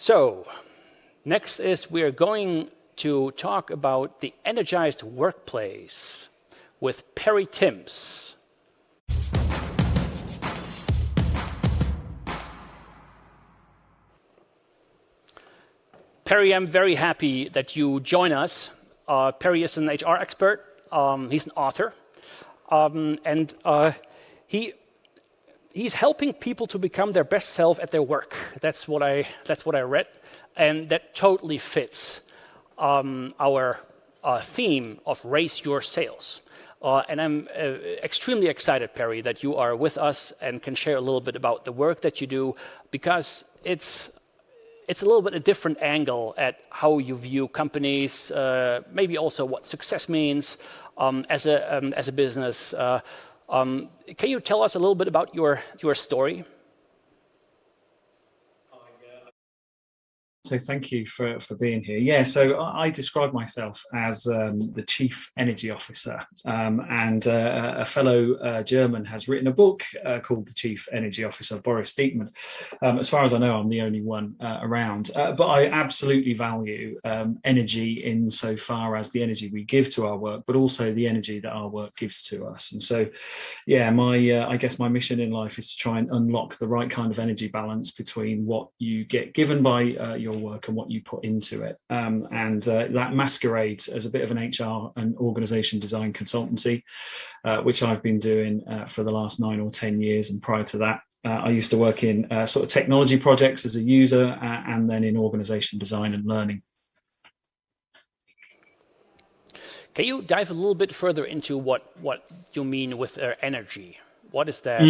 So, next is we're going to talk about the energized workplace with Perry Timms. Perry, I'm very happy that you join us. Perry is an HR expert. He's an author, and he's helping people to become their best self at their work. That's what I read, and that totally fits our theme of raise your sales. And I'm extremely excited, Perry, that you are with us and can share a little bit about the work that you do, because it's a little bit a different angle at how you view companies, maybe also what success means as a business. Can you tell us a little bit about your story? So thank you for being here. Yeah, so I describe myself as the Chief Energy Officer, and a fellow German has written a book called The Chief Energy Officer, Boris Diekmann. As far as I know, I'm the only one around, but I absolutely value energy insofar as the energy we give to our work, but also the energy that our work gives to us. And so, yeah, I guess my mission in life is to try and unlock the right kind of energy balance between what you get given by your work and what you put into it, and that masquerades as a bit of an HR and organization design consultancy, which I've been doing for the last 9 or 10 years. And prior to that, I used to work in sort of technology projects as a user, and then in organization design and learning. Can you dive a little bit further into what you mean with energy? What is that?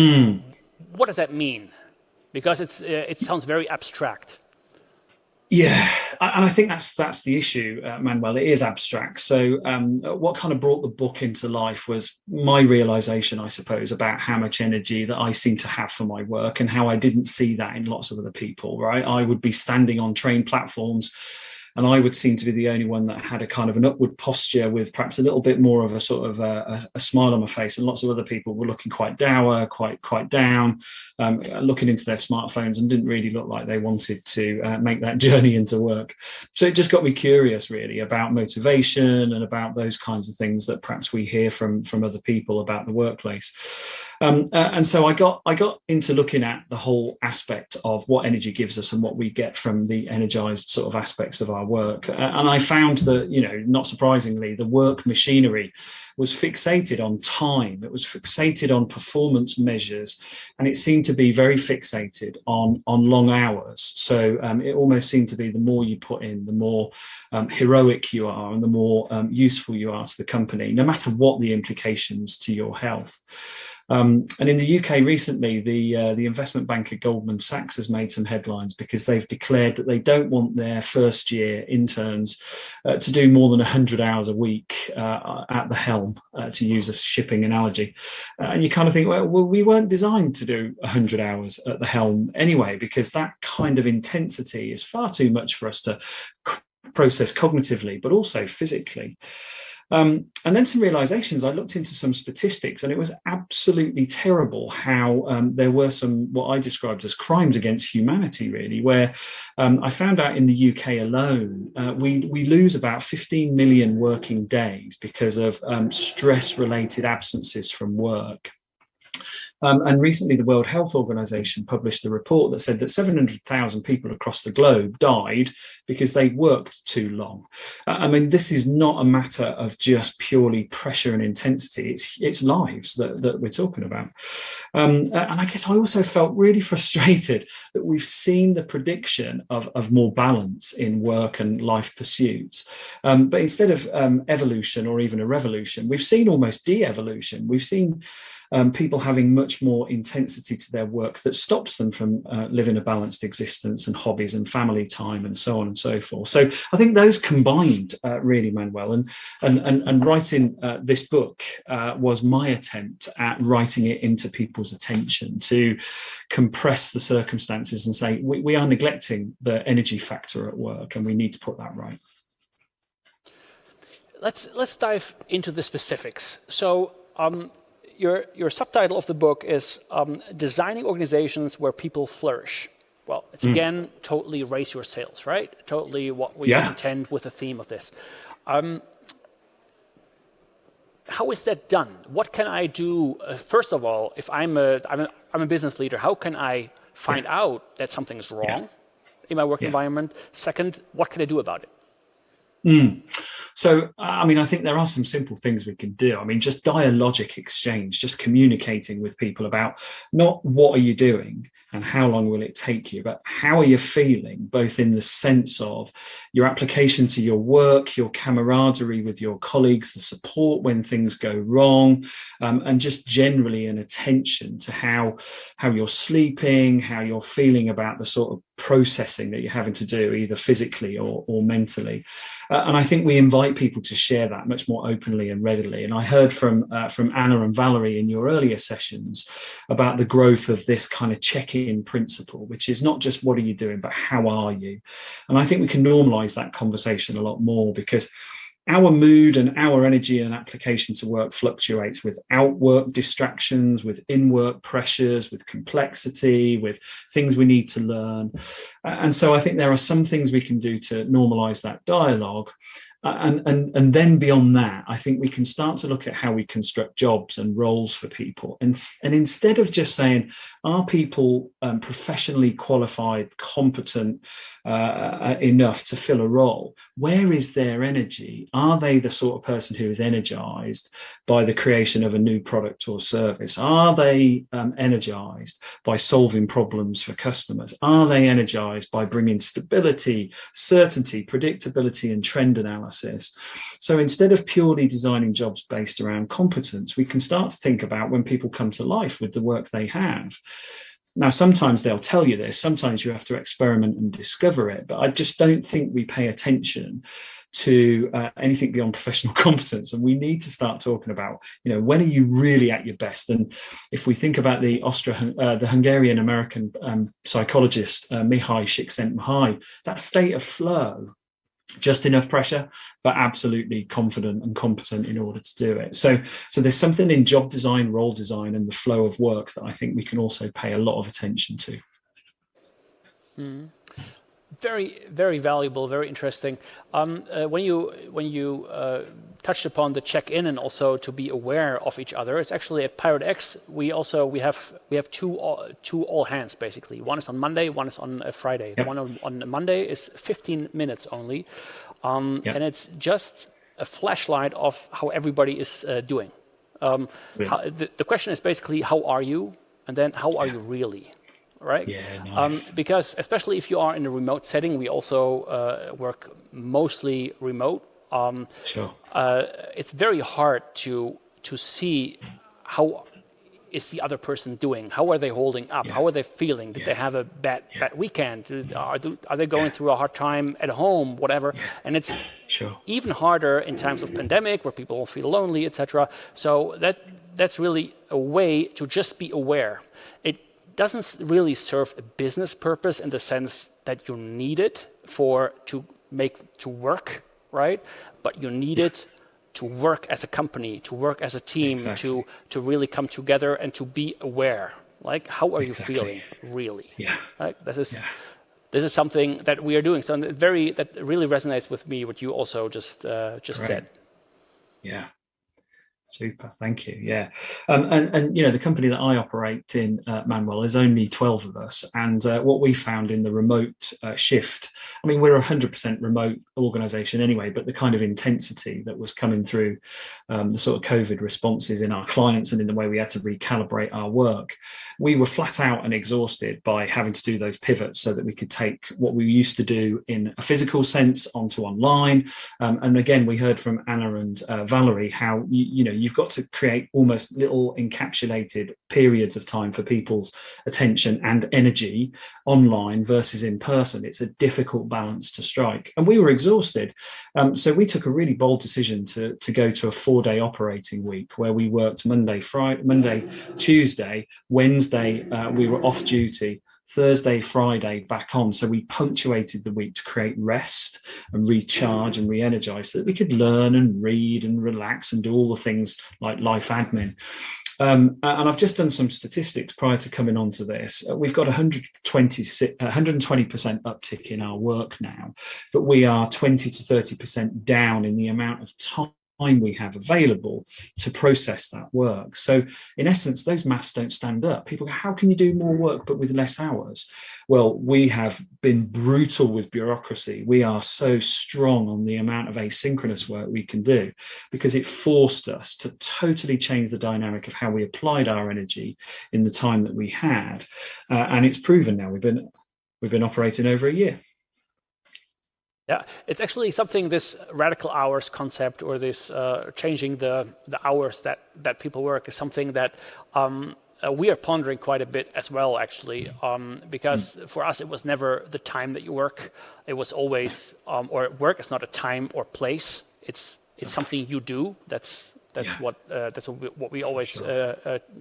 What does that mean? Because it sounds very abstract. Yeah, and I think that's the issue, Manuel. It is abstract. So what kind of brought the book into life was my realization, I suppose, about how much energy that I seem to have for my work and how I didn't see that in lots of other people, right? I would be standing on train platforms, and I would seem to be the only one that had a kind of an upward posture with perhaps a little bit more of a sort of a smile on my face. And lots of other people were looking quite dour, quite down, looking into their smartphones, and didn't really look like they wanted to make that journey into work. So it just got me curious, really, about motivation and about those kinds of things that perhaps we hear from other people about the workplace. And so I got into looking at the whole aspect of what energy gives us and what we get from the energized sort of aspects of our work. And I found that, not surprisingly, the work machinery was fixated on time. It was fixated on performance measures, and it seemed to be very fixated on long hours. So it almost seemed to be the more you put in, the more heroic you are and the more useful you are to the company, no matter what the implications to your health. And in the UK recently, the investment banker Goldman Sachs has made some headlines because they've declared that they don't want their first year interns to do more than 100 hours a week at the helm, to use a shipping analogy. And you kind of think, well, we weren't designed to do 100 hours at the helm anyway, because that kind of intensity is far too much for us to process cognitively, but also physically. And then some realizations. I looked into some statistics, and it was absolutely terrible how there were some what I described as crimes against humanity, really, where I found out in the UK alone, we lose about 15 million working days because of stress-related absences from work. And recently, the World Health Organization published a report that said that 700,000 people across the globe died because they worked too long. I mean, this is not a matter of just purely pressure and intensity. It's lives that we're talking about. And I guess I also felt really frustrated that we've seen the prediction of more balance in work and life pursuits. But instead of evolution or even a revolution, we've seen almost de-evolution. We've seen people having much more intensity to their work that stops them from living a balanced existence and hobbies and family time and so on and so forth. So I think those combined really, Manuel, and writing this book was my attempt at writing it into people's attention, to compress the circumstances and say we are neglecting the energy factor at work, and we need to put that right. Let's dive into the specifics. So your subtitle of the book is Designing Organizations Where People Flourish. Well, it's again totally raise your sales, right? Totally what we intend with the theme of this. How is that done? What can I do? First of all, if I'm a business leader, how can I find out that something is wrong in my work environment? Second, what can I do about it? So, I mean, I think there are some simple things we can do. I mean, just dialogic exchange, just communicating with people about not what are you doing and how long will it take you, but how are you feeling, both in the sense of your application to your work, your camaraderie with your colleagues, the support when things go wrong, and just generally an attention to how you're sleeping, how you're feeling about the sort of processing that you're having to do, either physically or mentally. And I think we invite people to share that much more openly and readily. And I heard from Anna and Valerie in your earlier sessions about the growth of this kind of check-in principle, which is not just what are you doing, but how are you? And I think we can normalize that conversation a lot more, because our mood and our energy and application to work fluctuates with out-work distractions, with in-work pressures, with complexity, with things we need to learn. And so I think there are some things we can do to normalize that dialogue. And then beyond that, I think we can start to look at how we construct jobs and roles for people. And instead of just saying, are people professionally qualified, competent enough to fill a role? Where is their energy? Are they the sort of person who is energized by the creation of a new product or service? Are they energized by solving problems for customers? Are they energized by bringing stability, certainty, predictability, and trend analysis? So instead of purely designing jobs based around competence, we can start to think about when people come to life with the work they have. Now, sometimes they'll tell you this, sometimes you have to experiment and discover it, but I just don't think we pay attention to anything beyond professional competence. And we need to start talking about, when are you really at your best? And if we think about the Hungarian-American psychologist, Mihaly Csikszentmihalyi, that state of flow, just enough pressure, but absolutely confident and competent in order to do it. So there's something in job design, role design, and the flow of work that I think we can also pay a lot of attention to. Very, very valuable, very interesting. When you touched upon the check-in and also to be aware of each other, it's actually at PIRATEX we have two all hands basically. One is on Monday, one is on a Friday. The one on Monday is 15 minutes only, and it's just a flashlight of how everybody is doing. The question is basically, how are you, and then how are you really? Right? Yeah, nice. Because especially if you are in a remote setting, we also work mostly remote. Sure. It's very hard to see how is the other person doing. How are they holding up? How are they feeling? Did they have a bad weekend? Are they going through a hard time at home? Whatever. And it's even harder in times of pandemic where people feel lonely, etc. So that's really a way to just be aware. It doesn't really serve a business purpose in the sense that you need it to work, right? But you need it to work as a company, to work as a team, to really come together and to be aware. Like, how are you feeling, really? Yeah. Right? This is something that we are doing. So that really resonates with me, what you also just said. Yeah. Super, thank you. Yeah, and the company that I operate in, Manuel, is only 12 of us, and what we found in the remote shift. I mean, we're a 100% remote organisation anyway, but the kind of intensity that was coming through the sort of COVID responses in our clients and in the way we had to recalibrate our work, we were flat out and exhausted by having to do those pivots so that we could take what we used to do in a physical sense onto online. And again, we heard from Anna and Valerie how you've got to create almost little encapsulated periods of time for people's attention and energy online versus in person. It's a difficult balance to strike. And we were exhausted. So we took a really bold decision to go to a 4-day operating week where we worked Monday, Tuesday, Wednesday, we were off duty. Thursday, Friday, back on. So we punctuated the week to create rest and recharge and re-energize so that we could learn and read and relax and do all the things like life admin. And I've just done some statistics prior to coming onto this. We've got 120% uptick in our work now, but we are 20 to 30% down in the amount of time we have available to process that work. So in essence, those maths don't stand up. People go, how can you do more work but with less hours? Well, we have been brutal with bureaucracy. We are so strong on the amount of asynchronous work we can do because it forced us to totally change the dynamic of how we applied our energy in the time that we had. And it's proven now. We've been operating over a year. Yeah, it's actually something, this radical hours concept, or this changing the hours that people work, is something that we are pondering quite a bit as well, actually, because for us, it was never the time that you work. It was always, or work is not a time or place. It's something you do. That's what we always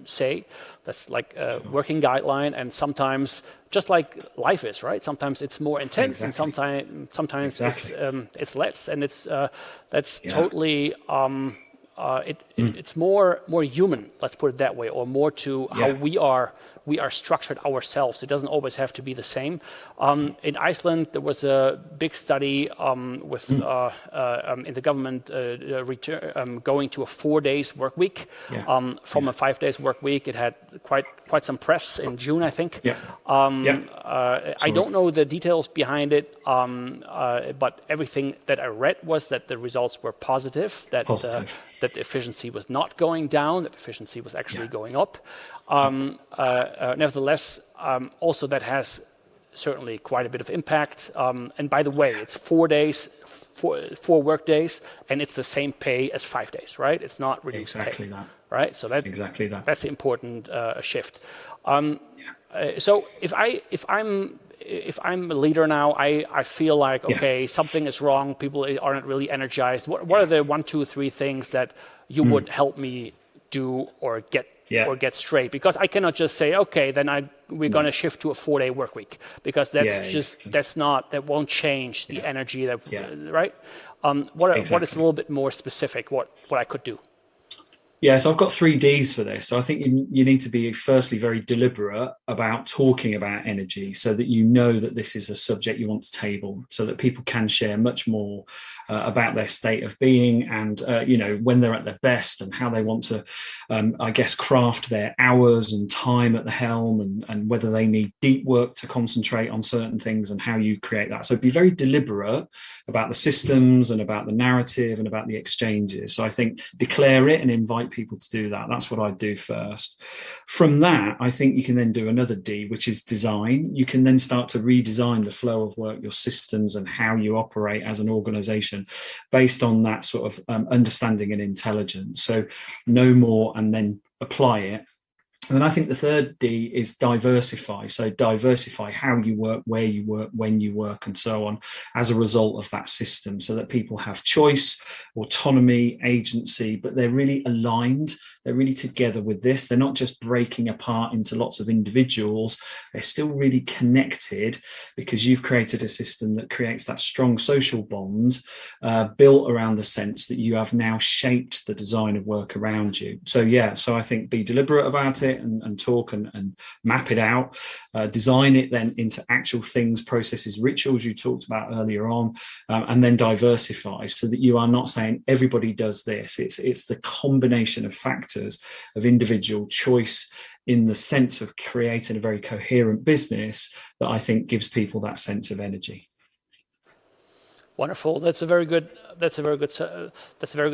say. That's like a working guideline, and sometimes, just like life is, right? Sometimes it's more intense, and sometimes it's less, and that's totally. It's more human, let's put it that way, or more to how we are structured ourselves. It doesn't always have to be the same. In Iceland, there was a big study with in the government going to a 4 days work week from a 5 days work week. It had quite some press in June, I think. I don't know the details behind it, but everything that I read was that the results were positive. That the efficiency was not going down, that efficiency was actually going up. Nevertheless, also that has certainly quite a bit of impact. And by the way, it's 4 days, four work days, and it's the same pay as 5 days, right? It's not really exactly pay, that, right? So that's exactly that. That's the important shift. So if I'm a leader now, I feel like, okay, something is wrong. People aren't really energized. What are the 1, 2, 3 things that you would help me do or get straight? Because I cannot just say, okay, then we're going to shift to a 4-day work week, because that won't change the energy right? What is a little bit more specific? What I could do? Yeah, so I've got 3 Ds for this. So I think you need to be firstly very deliberate about talking about energy, so that you know that this is a subject you want to table, so that people can share much more about their state of being, and when they're at their best, and how they want to, I guess, craft their hours and time at the helm, and whether they need deep work to concentrate on certain things, and how you create that. So be very deliberate about the systems and about the narrative and about the exchanges. So I think declare it and invite people to do that. That's what I do first. From that, I think you can then do another D, which is design. You can then start to redesign the flow of work, your systems, and how you operate as an organization based on that sort of understanding and intelligence. So know more and then apply it. And then I think the third D is diversify. So diversify how you work, where you work, when you work, and so on, as a result of that system, so that people have choice, autonomy, agency, but they're really aligned. They're really together with this. They're not just breaking apart into lots of individuals. They're still really connected, because you've created a system that creates that strong social bond built around the sense that you have now shaped the design of work around you. So I think be deliberate about it, and talk and map it out, design it then into actual things, processes, rituals you talked about earlier on, and then diversify, so that you are not saying everybody does this. It's the combination of factors of individual choice in the sense of creating a very coherent business that I think gives people that sense of energy. Wonderful. That's a very good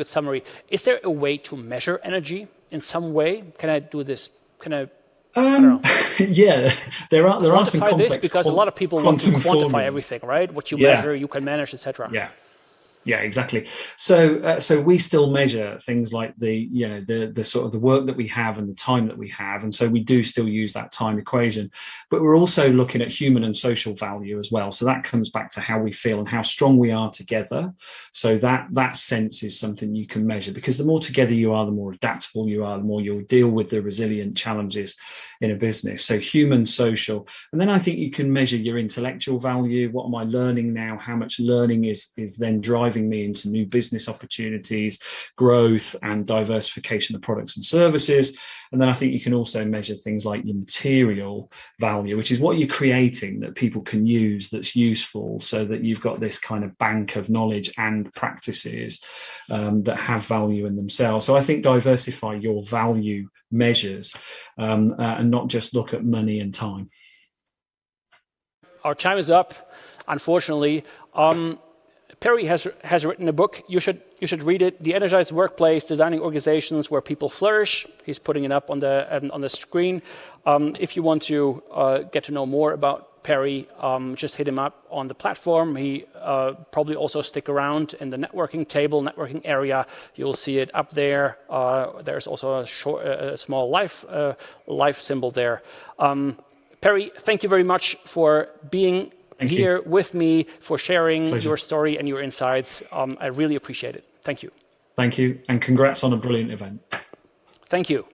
summary. Is there a way to measure energy in some way? Can I do this? I don't know. Yeah, there are some complex this, because a lot of people want to quantify formulas. Everything, right? What you measure, you can manage, etc. Yeah, exactly. So we still measure things like the sort of the work that we have and the time that we have, and so we do still use that time equation. But we're also looking at human and social value as well. So that comes back to how we feel and how strong we are together. So that sense is something you can measure, because the more together you are, the more adaptable you are, the more you'll deal with the resilient challenges in a business. So human, social, and then I think you can measure your intellectual value. What am I learning now? How much learning is then driving driving me into new business opportunities, growth, and diversification of products and services. And then I think you can also measure things like your material value, which is what you're creating that people can use, that's useful, so that you've got this kind of bank of knowledge and practices that have value in themselves. So I think diversify your value measures and not just look at money and time. Our time is up, unfortunately. Perry has written a book. You should read it. The Energized Workplace: Designing Organizations Where People Flourish. He's putting it up on the screen. If you want to get to know more about Perry, just hit him up on the platform. He probably also stick around in the networking area. You'll see it up there. There's also a small life symbol there. Perry, thank you very much for being here with me, for sharing your story and your insights. I really appreciate it. Thank you. Thank you, and congrats on a brilliant event. Thank you.